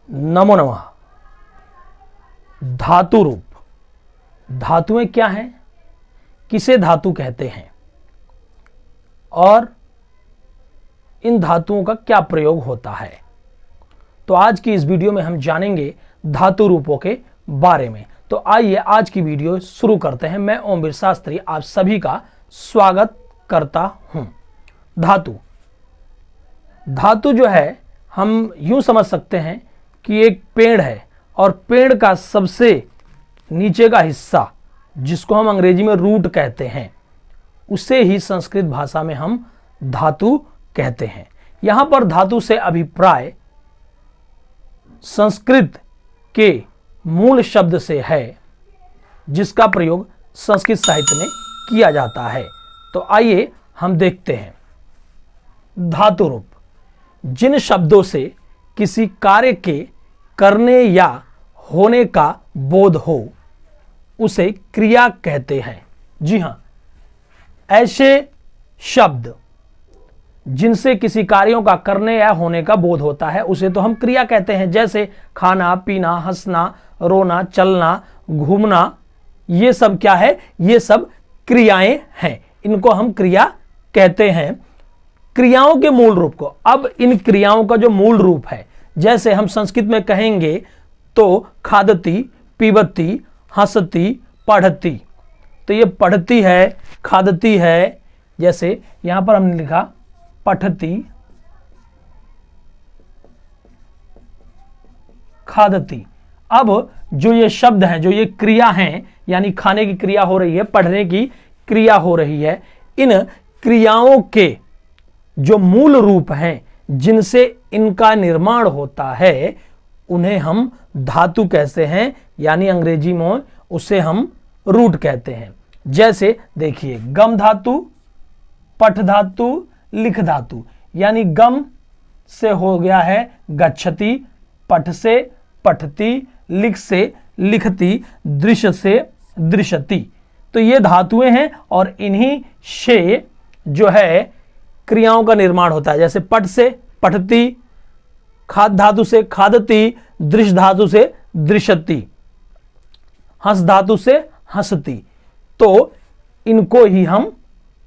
नमो नमः। धातु रूप। धातुएं क्या हैं, किसे धातु कहते हैं और इन धातुओं का क्या प्रयोग होता है, तो आज की इस वीडियो में हम जानेंगे धातु रूपों के बारे में। तो आइए आज की वीडियो शुरू करते हैं। मैं ओमवीर शास्त्री आप सभी का स्वागत करता हूं। धातु जो है हम यूं समझ सकते हैं कि एक पेड़ है और पेड़ का सबसे नीचे का हिस्सा जिसको हम अंग्रेजी में रूट कहते हैं, उसे ही संस्कृत भाषा में हम धातु कहते हैं। यहां पर धातु से अभिप्राय संस्कृत के मूल शब्द से है जिसका प्रयोग संस्कृत साहित्य में किया जाता है। तो आइए हम देखते हैं। धातु रूप जिन शब्दों से किसी कार्य के करने या होने का बोध हो उसे क्रिया कहते हैं। जी हां, ऐसे शब्द जिनसे किसी कार्यों का करने या होने का बोध होता है उसे तो हम क्रिया कहते हैं। जैसे खाना, पीना, हंसना, रोना, चलना, घूमना, ये सब क्या है? ये सब क्रियाएं हैं, इनको हम क्रिया कहते हैं। क्रियाओं के मूल रूप को, अब इन क्रियाओं का जो मूल रूप है, जैसे हम संस्कृत में कहेंगे तो खादती, पीबती, हंसती, पढ़ती, तो ये पढ़ती है, खादती है। जैसे यहां पर हमने लिखा पठती, खादती। अब जो ये शब्द हैं, जो ये क्रिया हैं, यानी खाने की क्रिया हो रही है, पढ़ने की क्रिया हो रही है, इन क्रियाओं के जो मूल रूप हैं जिनसे इनका निर्माण होता है उन्हें हम धातु कहते हैं, यानी अंग्रेजी में उसे हम रूट कहते हैं। जैसे देखिए गम धातु, पठ धातु, लिख धातु, यानी गम से हो गया है गच्छति, पठ से पठती, लिख से लिखती, दृश्य से दृश्यति। तो ये धातुएं हैं और इन्हीं से जो है क्रियाओं का निर्माण होता है। जैसे पठ से पठती, खाद धातु से खादती, दृश्य धातु से दृश्यति, हंस धातु से हंसती। तो इनको ही हम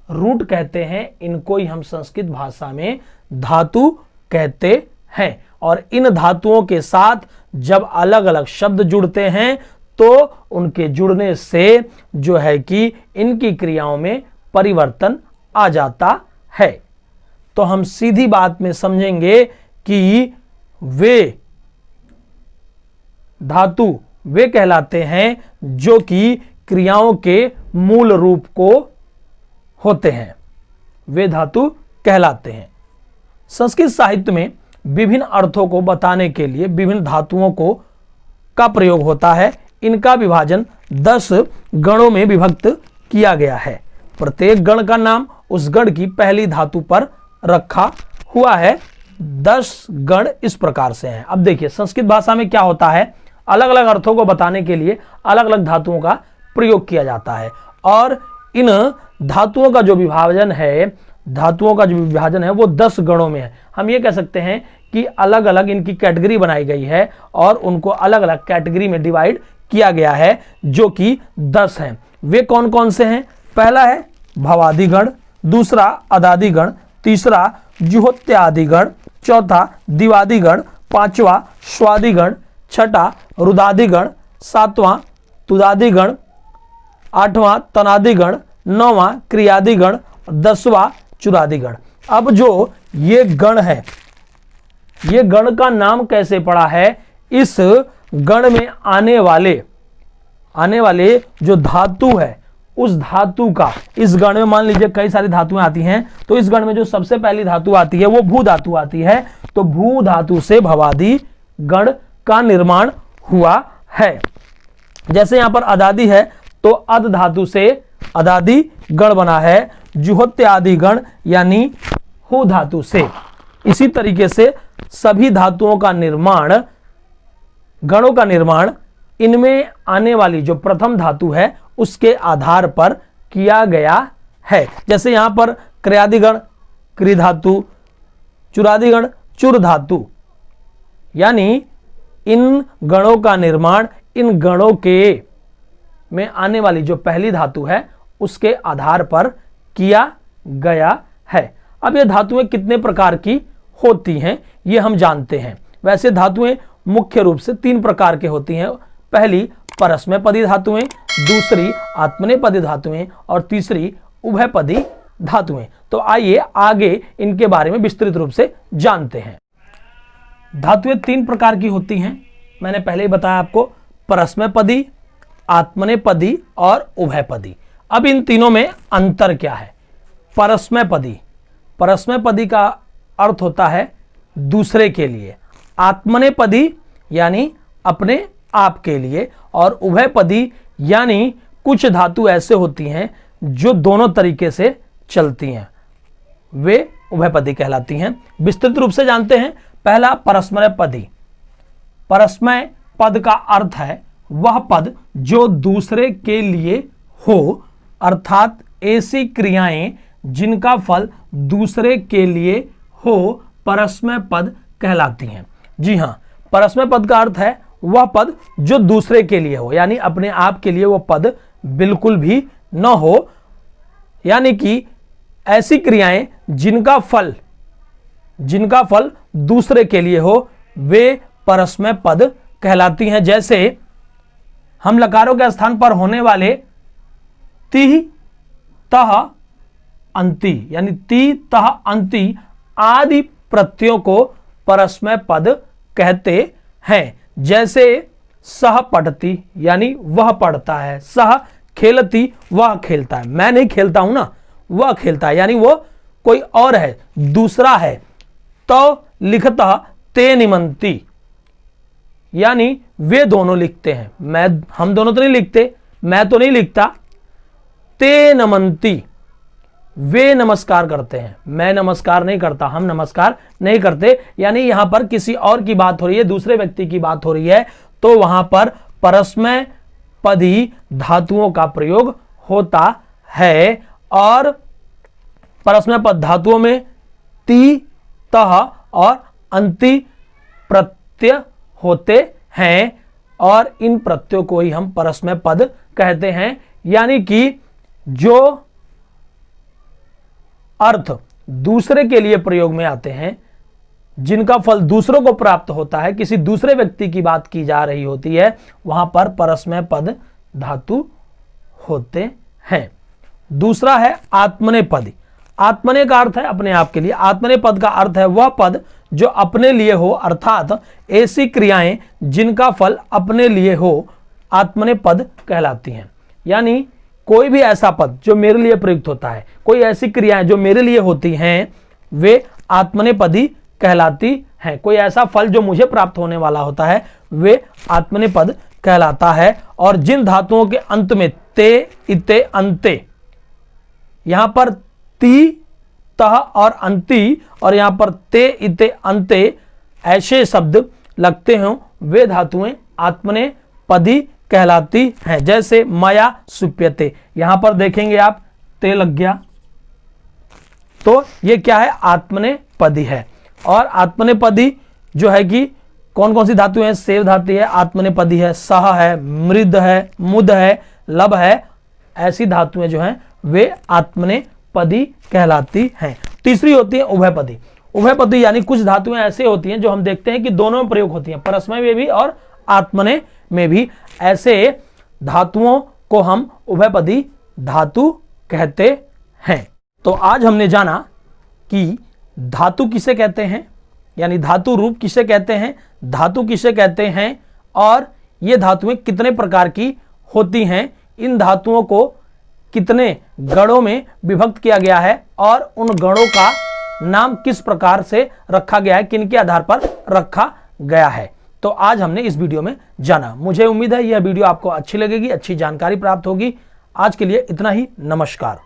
रूट कहते हैं, इनको ही हम संस्कृत भाषा में धातु कहते हैं। और इन धातुओं के साथ जब अलग अलग शब्द जुड़ते हैं तो उनके जुड़ने से जो है कि इनकी क्रियाओं में परिवर्तन आ जाता है। तो हम सीधी बात में समझेंगे कि वे धातु वे कहलाते हैं जो कि क्रियाओं के मूल रूप को होते हैं, वे धातु कहलाते हैं। संस्कृत साहित्य में विभिन्न अर्थों को बताने के लिए विभिन्न धातुओं का प्रयोग होता है। इनका विभाजन 10 गणों में विभक्त किया गया है। प्रत्येक गण का नाम उस गण की पहली धातु पर रखा हुआ है। 10 गण इस प्रकार से हैं। अब देखिए संस्कृत भाषा में क्या होता है, अलग अलग अर्थों को बताने के लिए अलग अलग धातुओं का प्रयोग किया जाता है। और इन धातुओं का जो विभाजन है, वो 10 गणों में है। हम ये कह सकते हैं कि अलग अलग इनकी कैटेगरी बनाई गई है और उनको अलग अलग कैटेगरी में डिवाइड किया गया है, जो कि 10 हैं। वे कौन कौन से हैं? पहला है भवादि गण, दूसरा अदादि गण, तीसरा जुहोत्यादि गण, चौथा दिवादि गण, पांचवा स्वादि गण, छठा रुदादि गण, सातवां तुदादि गण, आठवां तनादि गण, नौवां क्रियादि गण, 10वां चुरादि गण। अब जो ये गण है, ये गण का नाम कैसे पड़ा है? इस गण में आने वाले जो धातु है उस धातु का, इस गण में मान लीजिए कई सारी धातुएं आती हैं, तो इस गण में जो सबसे पहली धातु आती है वो भू धातु आती है। तो भू धातु से भवादि गण का निर्माण हुआ है। जैसे यहां पर अदादि है तो अद धातु से अदादि गण बना है। जुहोत्यादि गण यानी हु धातु से। इसी तरीके से सभी धातुओं का निर्माण, गणों का निर्माण इनमें आने वाली जो प्रथम धातु है उसके आधार पर किया गया है। जैसे यहां पर क्रियादिगण क्रि धातु, चुरादिगण चुर धातु, यानी इन गणों का निर्माण इन गणों के में आने वाली जो पहली धातु है उसके आधार पर किया गया है। अब ये धातुएं कितने प्रकार की होती हैं ये हम जानते हैं। वैसे धातुएं मुख्य रूप से 3 प्रकार की होती हैं। पहली परस्मैपदी धातुएं, दूसरी आत्मनेपदी धातुएं और तीसरी उभयपदी धातुएं। तो आइए आगे इनके बारे में विस्तृत रूप से जानते हैं। धातुएं 3 प्रकार की होती हैं। मैंने पहले ही बताया आपको, परस्मैपदी, आत्मनेपदी और उभयपदी। अब इन तीनों में अंतर क्या है? परस्मैपदी, परस्मैपदी का अर्थ होता है दूसरे के लिए, आत्मनेपदी यानी अपने आप के लिए, और उभयपदी यानी कुछ धातु ऐसे होती हैं जो दोनों तरीके से चलती हैं, वे उभयपदी कहलाती हैं। विस्तृत रूप से जानते हैं। पहला परस्मैपदी। परस्मय पद का अर्थ है वह पद जो दूसरे के लिए हो, अर्थात ऐसी क्रियाएं जिनका फल दूसरे के लिए हो परस्मय पद कहलाती हैं। जी हाँ, परस्मय पद का अर्थ है वह पद जो दूसरे के लिए हो, यानी अपने आप के लिए वो पद बिल्कुल भी न हो, यानी कि ऐसी क्रियाएं जिनका फल दूसरे के लिए हो वे परस्मय पद कहलाती हैं। जैसे हम लकारों के स्थान पर होने वाले ति, तह, अंति यानी ति, तह, अंति आदि प्रत्ययों को परस्मय पद कहते हैं। जैसे सह पठती यानी वह पढ़ता है, सह खेलती वह खेलता है, मैं नहीं खेलता हूं ना, वह खेलता है, यानी वो कोई और है, दूसरा है। तो लिखता ते निमंती यानी वे दोनों लिखते हैं, हम दोनों तो नहीं लिखते, मैं तो नहीं लिखता। ते नमंती वे नमस्कार करते हैं, मैं नमस्कार नहीं करता, हम नमस्कार नहीं करते, यानी यहां पर किसी और की बात हो रही है, दूसरे व्यक्ति की बात हो रही है, तो वहां पर परस्मय पदी धातुओं का प्रयोग होता है। और परस्मय पद धातुओं में ति, तह और अंति प्रत्यय होते हैं, और इन प्रत्ययों को ही हम परस्मय पद कहते हैं। यानी कि जो अर्थ दूसरे के लिए प्रयोग में आते हैं, जिनका फल दूसरों को प्राप्त होता है, किसी दूसरे व्यक्ति की बात की जा रही होती है, वहां पर परस्मय पद धातु होते हैं। दूसरा है आत्मनेपदी। आत्मने का अर्थ है अपने आप के लिए, आत्मने पद का अर्थ है वह पद जो अपने लिए हो, अर्थात ऐसी क्रियाएं जिनका फल अपने लिए हो, आत्मने पद कहलाती हैं। यानी कोई भी ऐसा पद जो मेरे लिए प्रयुक्त होता है, कोई ऐसी क्रियाएं जो मेरे लिए होती हैं, वे आत्मनेपदी कहलाती हैं। कोई ऐसा फल जो मुझे प्राप्त होने वाला होता है, वे आत्मनेपद कहलाता है। और जिन धातुओं के अंत में ते, इते, अंते, यहां पर ति, तह और अंति, और यहां पर ते, इते, अंते ऐसे शब्द लगते हों, वे धातुएं आत्मनेपदी कहलाती हैं। जैसे मया सुप्यते, यहां पर देखेंगे आप ते लग गया, तो ये क्या है? आत्मनेपदी है। और आत्मनेपदी जो है कि कौन कौन सी धातु है? सेव धातु है, आत्मनेपदी है, सह है, मृद है, मुद है, लब है, ऐसी धातुएं जो हैं वे आत्मनेपदी कहलाती हैं। तीसरी होती है उभयपदी। उभयपदी यानी कुछ धातुएं ऐसे होती हैं जो हम देखते हैं कि दोनों में प्रयोग होती हैं, परस्मय में भी और आत्मने में भी। ऐसे धातुओं को हम उभयपदी धातु कहते हैं। तो आज हमने जाना कि धातु किसे कहते हैं, यानी धातु रूप किसे कहते हैं, धातु किसे कहते हैं, और ये धातुएं कितने प्रकार की होती हैं, इन धातुओं को कितने गणों में विभक्त किया गया है, और उन गणों का नाम किस प्रकार से रखा गया है, किनके आधार पर रखा गया है। तो आज हमने इस वीडियो में जाना। मुझे उम्मीद है यह वीडियो आपको अच्छी लगेगी, अच्छी जानकारी प्राप्त होगी। आज के लिए इतना ही। नमस्कार।